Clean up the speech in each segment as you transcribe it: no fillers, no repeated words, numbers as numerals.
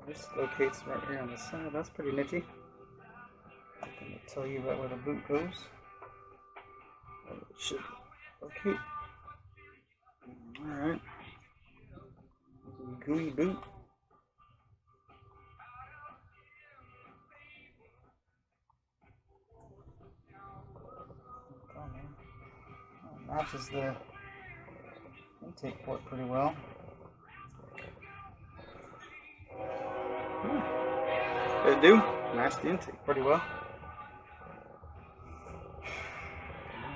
This locates right here on the side. That's pretty nifty. I can tell you about where the boot goes. It should locate. Alright. Gooey boot. Matches the intake port pretty well. It do match the intake pretty well.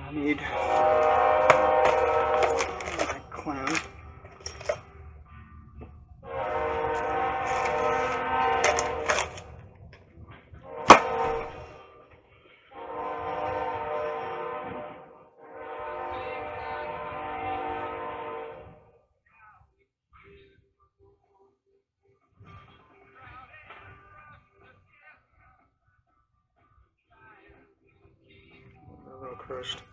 I need my clamp. A little crushed.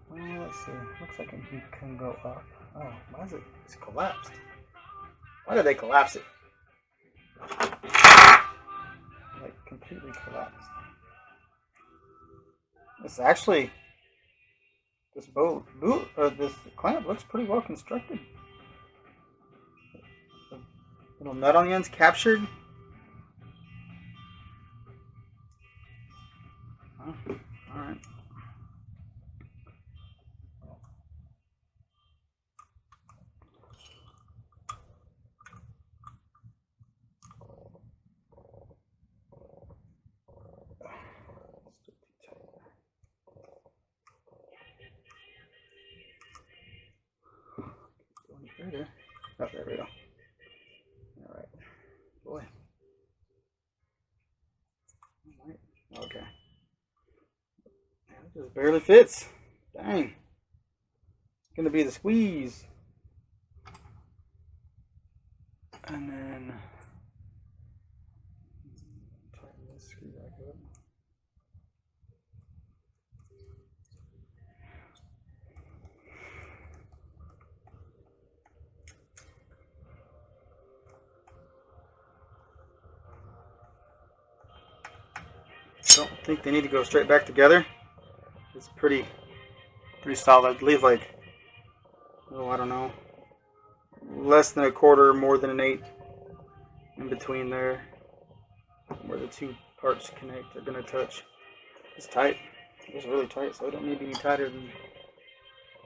Well, let's see. Looks like he can go up. Oh, why is it? It's collapsed. Why did they collapse it? Like completely collapsed. It's actually this this clamp looks pretty well constructed. The little nut on the end's captured. Oh, all right. Further. Oh, there we go. All right, boy. All right. Okay. It just barely fits. Dang. It's gonna be the squeeze. And then tighten this screw back up. Don't think they need to go straight back together. It's pretty solid. Leave like, oh, I don't know, less than a quarter, more than an eighth in between there, where the two parts connect. They're gonna touch. It's tight. It's really tight, so I don't need any tighter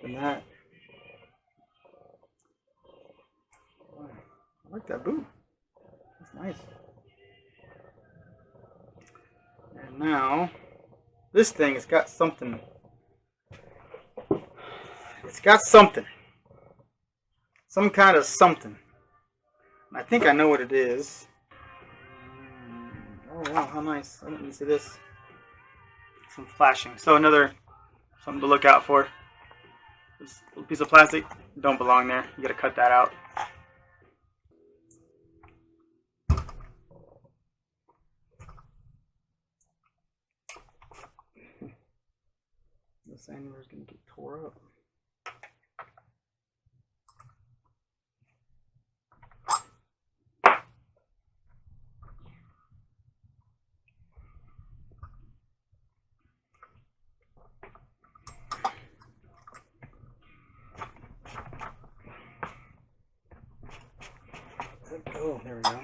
than that. I like that boot. It's nice. And now, this thing has got something. It's got something. Some kind of something. I think I know what it is. Oh wow, how nice. I didn't see this. Some flashing. So another something to look out for. This little piece of plastic don't belong there. You gotta cut that out. This anywhere is gonna get tore up. Oh, there we go.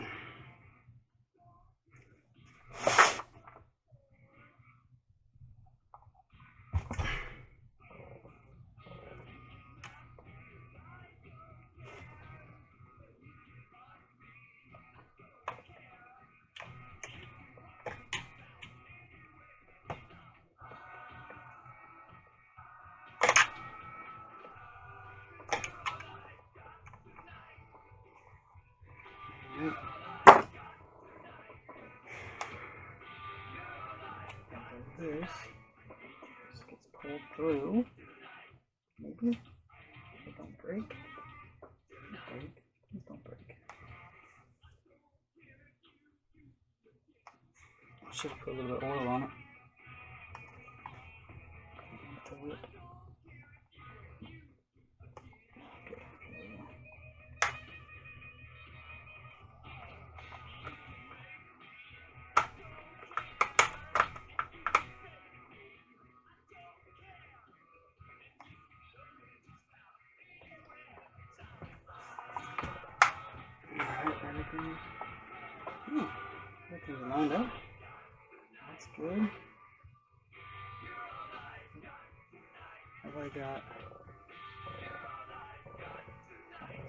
This gets pulled through. Maybe. It don't break. Please don't break. I should have put a little bit of oil on it. Everything's lined up. That's good. Have I got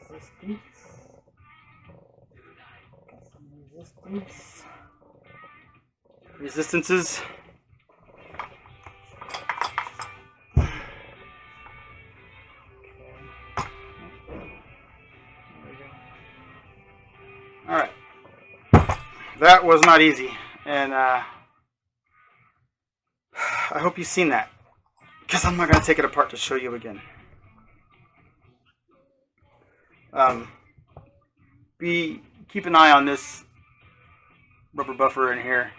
resistance? Got some resistance. Resistances. Alright. That was not easy. And I hope you've seen that. Because I'm not going to take it apart to show you again. Keep an eye on this rubber buffer in here.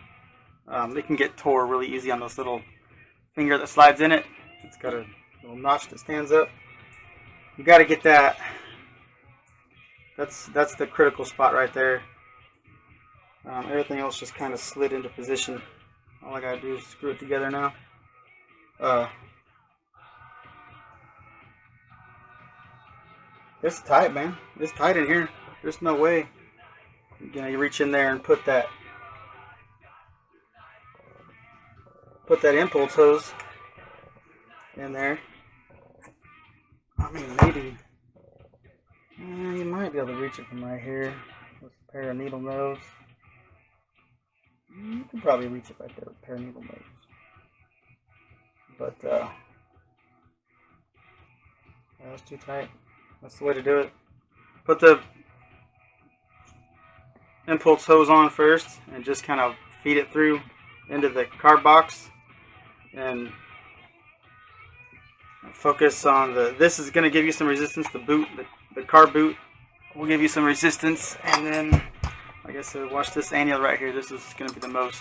They can get tore really easy on this little finger that slides in it. It's got a little notch that stands up. You got to get that. That's the critical spot right there. Everything else just kind of slid into position. All I got to do is screw it together now. It's tight, man. It's tight in here. There's no way. You reach in there and put that impulse hose in there. I mean, maybe you might be able to reach it from right here with a pair of needle nose. You can probably reach it right there with a pair of needle nose. But that's too tight. That's the way to do it. Put the impulse hose on first and just kind of feed it through into the card box and focus on this is going to give you some resistance. The card boot will give you some resistance, and then like I said, watch this annual right here. This is going to be the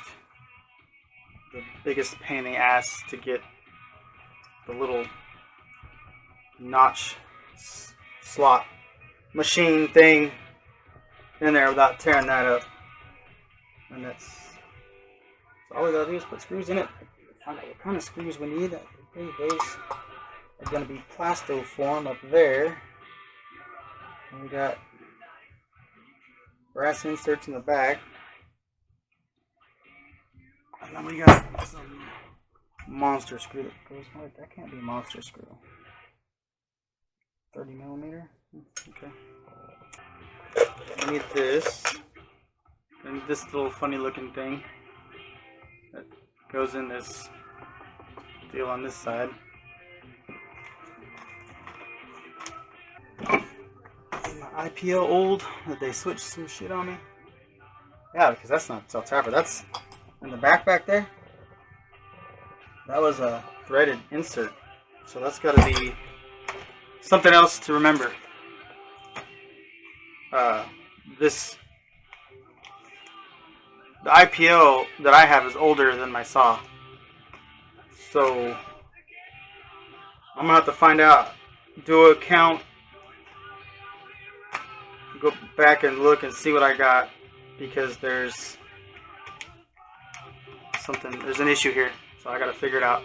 biggest pain in the ass to get the little notch slot machine thing in there without tearing that up. And that's all we gotta do is put screws in it. Find out what kind of screws we need. Those are gonna be Plastoform up there. And we got brass inserts in the back. And then we got some monster screw that goes like that. Can't be a monster screw. 30 millimeter. Okay. I need this and this little funny looking thing that goes in this deal on this side. My IPO old that they switched some shit on me. Yeah, because that's not self-tapper. That's in the back there. That was a threaded insert, so that's got to be something else to remember. The IPO that I have is older than my saw, so I'm gonna have to find out, do a count, go back and look and see what I got, because there's an issue here, so I gotta figure it out.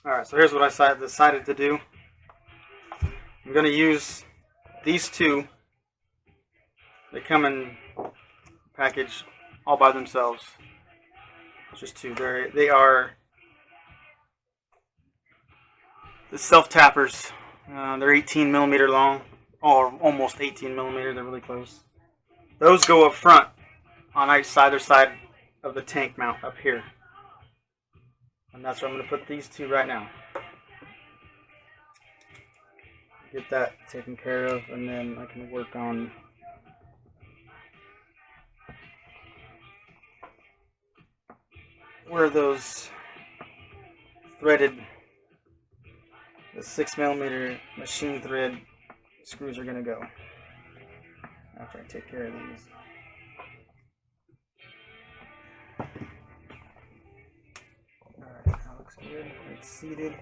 Alright, so here's what I decided to do. I'm going to use these two. They come in package all by themselves. Just two. They are the self-tappers. They're 18 millimeter long, or almost 18 millimeter. They're really close. Those go up front on either side of the tank mount up here. And that's where I'm going to put these two right now. Get that taken care of, and then I can work on where those threaded, the 6 millimeter machine thread screws are going to go after I take care of these. Alright, that looks good. It's seated.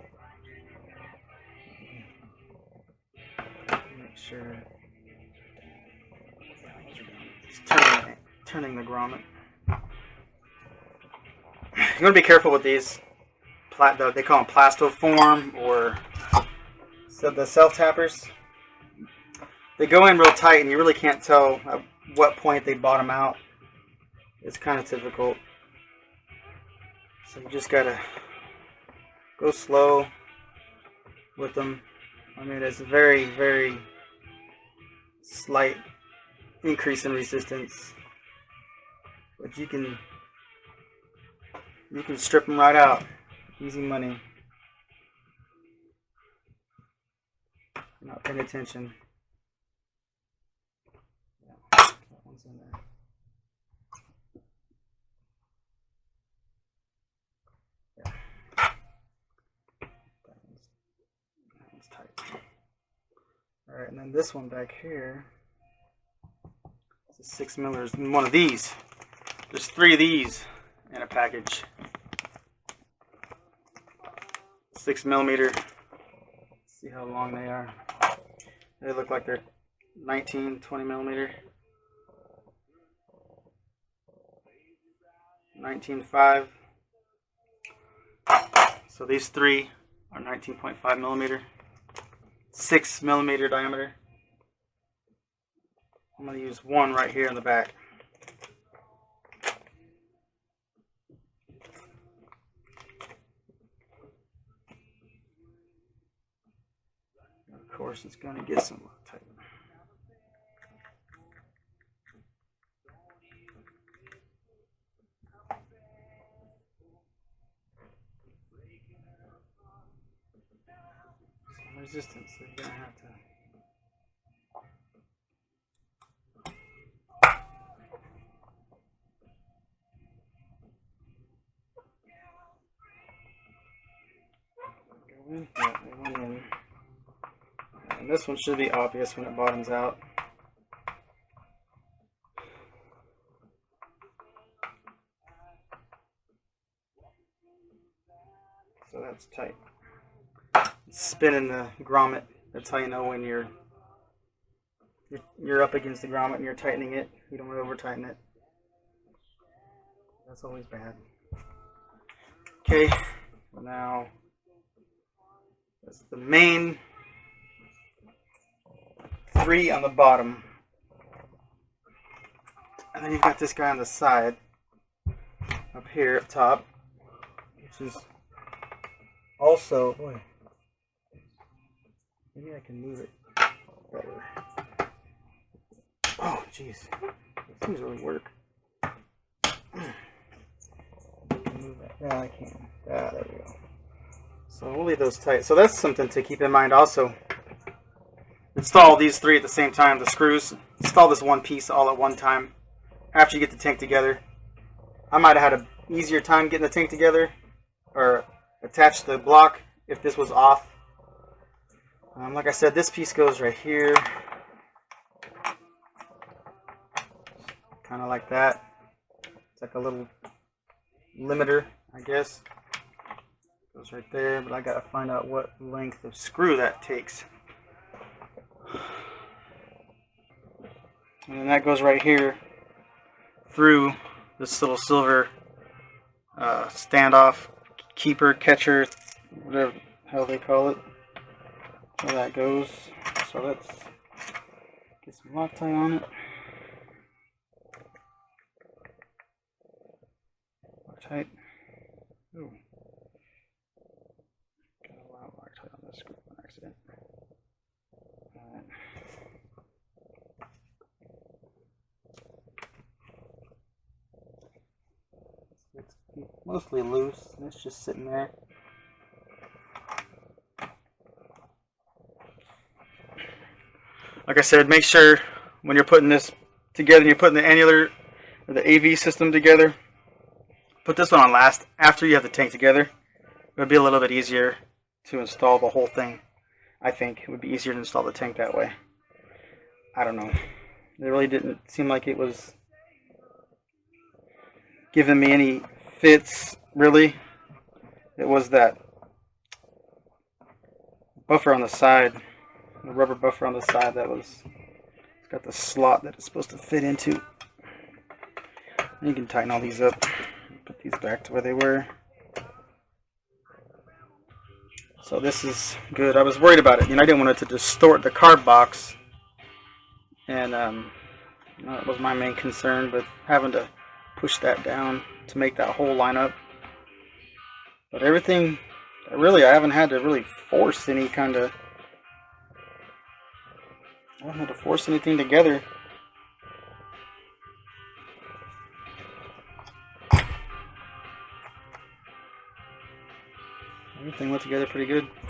Make sure. Just turning the grommet. You want to be careful with these. They call them Plastoform or So the self tappers, they go in real tight, and you really can't tell at what point they bottom out. It's kind of difficult. So you just gotta go slow with them. I mean, it's a very, very slight increase in resistance, but you can strip them right out. Easy money. Not paying attention. Yeah, that one's in there. Yeah. That one's tight. Alright, and then this one back here is a 6 millers. And one of these. There's 3 of these in a package. 6 millimeter. See how long they are. They look like they're 19, 20 millimeter. 19.5. So these 3 are 19.5 millimeter. 6 millimeter diameter. I'm going to use one right here in the back. Of course, it's going to get some tight. Some resistance, so you're going to have to. Yeah, they went in. And this one should be obvious when it bottoms out. So that's tight. Spinning the grommet. That's how you know when you're up against the grommet and you're tightening it. You don't want to over tighten it. That's always bad. Okay, now that's the main 3 on the bottom. And then you've got this guy on the side, up here, up top, which is also, boy, maybe I can move it better. Oh, jeez, this seems really work. Move that. Yeah, I can. Ah, there we go. So we'll leave those tight. So that's something to keep in mind also. Install these 3 at the same time, the screws. Install this one piece all at one time after you get the tank together. I might have had an easier time getting the tank together or attach the block if this was off. Like I said, this piece goes right here. Kind of like that. It's like a little limiter, I guess. Goes right there, but I gotta find out what length of screw that takes. And then that goes right here through this little silver standoff keeper, catcher, whatever the hell they call it. Where that goes. So let's get some Loctite on it. Loctite. Ooh. Got a lot of Loctite on this screw on accident. Alright. It's mostly loose, and it's just sitting there. Like I said, make sure when you're putting this together, you're putting the annular or the AV system together, put this one on last after you have the tank together. It'll be a little bit easier to install the whole thing. I think it would be easier to install the tank that way. I don't know. It really didn't seem like it was giving me any fits, really. It was that buffer on the side, the rubber buffer on the side that was, it's got the slot that it's supposed to fit into. And you can tighten all these up, put these back to where they were. So this is good. I was worried about it. I didn't want it to distort the carb box, and that was my main concern, but having to push that down to make that hole line up. But everything, really, I haven't had to really force any kind of, I haven't had to force anything together. Everything went together pretty good.